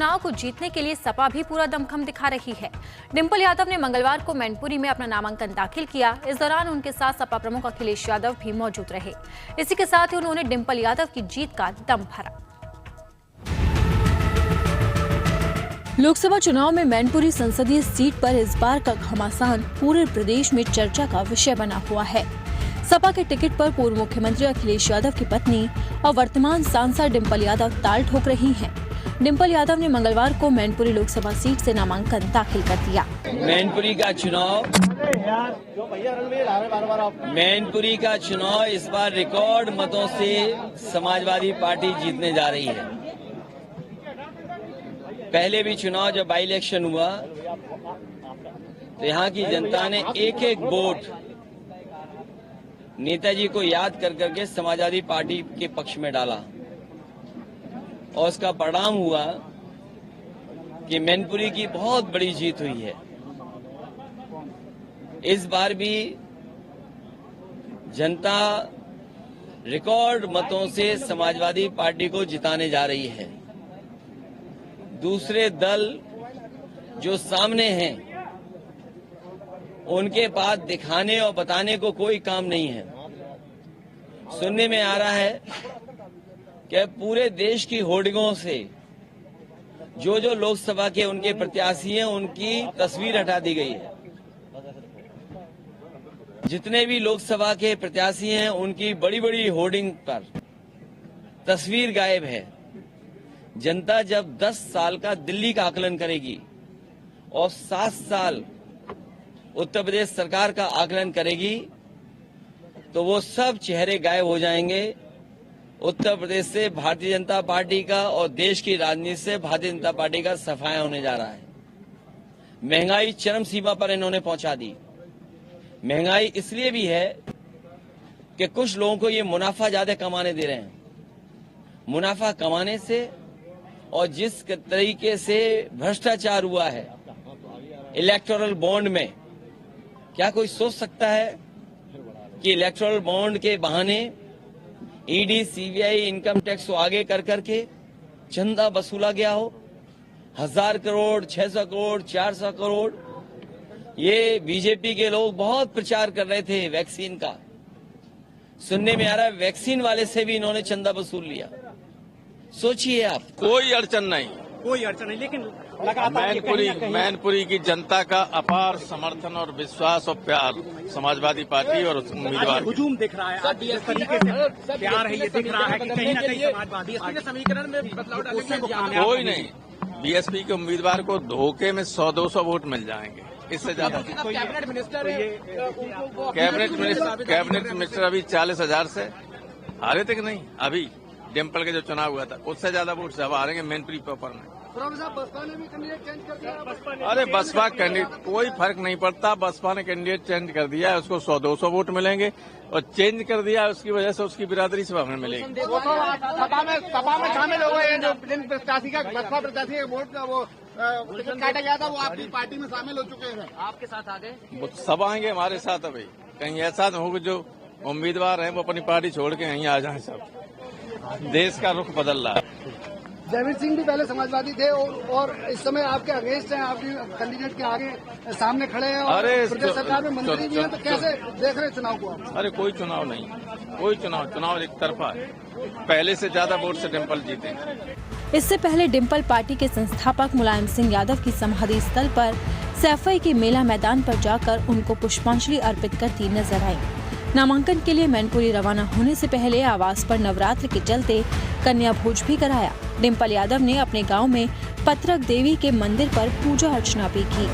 चुनाव को जीतने के लिए सपा भी पूरा दमखम दिखा रही है। डिंपल यादव ने मंगलवार को मैनपुरी में अपना नामांकन दाखिल किया। इस दौरान उनके साथ सपा प्रमुख अखिलेश यादव भी मौजूद रहे। इसी के साथ ही उन्होंने डिंपल यादव की जीत का दम भरा। लोकसभा चुनाव में मैनपुरी संसदीय सीट पर इस बार का घमासान पूरे प्रदेश में चर्चा का विषय बना हुआ है। सपा के टिकट पर पूर्व मुख्यमंत्री अखिलेश यादव की पत्नी और वर्तमान सांसद डिंपल यादव ताल ठोक रही हैं। डिंपल यादव ने मंगलवार को मैनपुरी लोकसभा सीट से नामांकन दाखिल कर दिया। मैनपुरी का चुनाव इस बार रिकॉर्ड मतों से समाजवादी पार्टी जीतने जा रही है। पहले भी चुनाव जब बाई इलेक्शन हुआ तो यहाँ की जनता ने एक एक वोट नेताजी को याद कर करके समाजवादी पार्टी के पक्ष में डाला और उसका परिणाम हुआ कि मैनपुरी की बहुत बड़ी जीत हुई है। इस बार भी जनता रिकॉर्ड मतों से समाजवादी पार्टी को जिताने जा रही है। दूसरे दल जो सामने हैं उनके पास दिखाने और बताने को कोई काम नहीं है। सुनने में आ रहा है कि पूरे देश की होर्डिंगों से जो जो लोकसभा के उनके प्रत्याशी हैं उनकी तस्वीर हटा दी गई है। जितने भी लोकसभा के प्रत्याशी हैं उनकी बड़ी बड़ी होर्डिंग पर तस्वीर गायब है। जनता जब 10 साल का दिल्ली का आकलन करेगी और 7 साल उत्तर प्रदेश सरकार का आकलन करेगी तो वो सब चेहरे गायब हो जाएंगे। उत्तर प्रदेश से भारतीय जनता पार्टी का और देश की राजनीति से भारतीय जनता पार्टी का सफाया होने जा रहा है। महंगाई चरम सीमा पर इन्होंने पहुंचा दी। महंगाई इसलिए भी है कि कुछ लोगों को ये मुनाफा ज्यादा कमाने दे रहे हैं। मुनाफा कमाने से और जिस तरीके से भ्रष्टाचार हुआ है इलेक्टोरल बॉन्ड में, क्या कोई सोच सकता है कि इलेक्टोरल बॉन्ड के बहाने ईडी, सीबीआई, इनकम टैक्स को आगे कर करके चंदा वसूला गया हो? 1000 करोड़, 600 करोड़, 400 करोड़। ये बीजेपी के लोग बहुत प्रचार कर रहे थे वैक्सीन का। सुनने में आ रहा है वैक्सीन वाले से भी इन्होंने चंदा वसूल लिया। सोचिए आप। कोई अड़चन नहीं, लेकिन मैनपुरी की जनता का अपार समर्थन और विश्वास और प्यार समाजवादी पार्टी और उम्मीदवार हुजूम दिख रहा है। आज जिस तरीके से प्यार है ये दिख रहा है कि कहीं ना कहीं समाजवादी समीकरण में बदलाव डालेंगे। कोई नहीं, बीएसपी के उम्मीदवार को धोखे में 100-200 वोट मिल जाएंगे, इससे ज्यादा। कैबिनेट मिनिस्टर अभी 40,000 से हारे थे कि नहीं? अभी डिंपल के जो चुनाव हुआ था उससे ज्यादा वोट से अब हारेंगे मैनपुरी प्रॉपर में। बसपा ने भी कैंडिडेट चेंज कर दिया। अरे बसपा कैंडिडेट कोई फर्क नहीं पड़ता। बसपा ने कैंडिडेट चेंज कर दिया है, उसको 100-200 वोट मिलेंगे और चेंज कर दिया उसकी वजह से उसकी बिरादरी से हमें मिलेगी। सपा में शामिल हो गए। जो जिन प्रत्याशी का बसपा प्रत्याशी का वोट का वो टिकट काटा गया था वो आपकी पार्टी में शामिल हो चुके हैं। आपके साथ आ गए? सब आएंगे हमारे साथ। अभी कहीं ऐसा न हो कि जो उम्मीदवार हैं वो अपनी पार्टी छोड़ के यहीं आ जाए। सब देश का रुख बदल रहा है। जयवीर सिंह भी पहले समाजवादी थे और इस समय आपके अगेंस्ट हैं, आपके कैंडिडेट के आगे सामने खड़े हैं और प्रदेश सरकार में मंत्री भी हैं, तो कैसे देख रहे चुनाव को आप? अरे कोई चुनाव नहीं, कोई चुनाव एक तरफा है। पहले से ज्यादा वोट से डिंपल जीते। इससे पहले डिंपल पार्टी के संस्थापक मुलायम सिंह यादव की समाधि स्थल पर सैफई के मेला मैदान पर जाकर उनको पुष्पांजलि अर्पित करती नजर आई। नामांकन के लिए मैनपुरी रवाना होने से पहले आवास पर नवरात्र के चलते कन्या भोज भी कराया। डिंपल यादव ने अपने गांव में पत्रक देवी के मंदिर पर पूजा अर्चना भी की।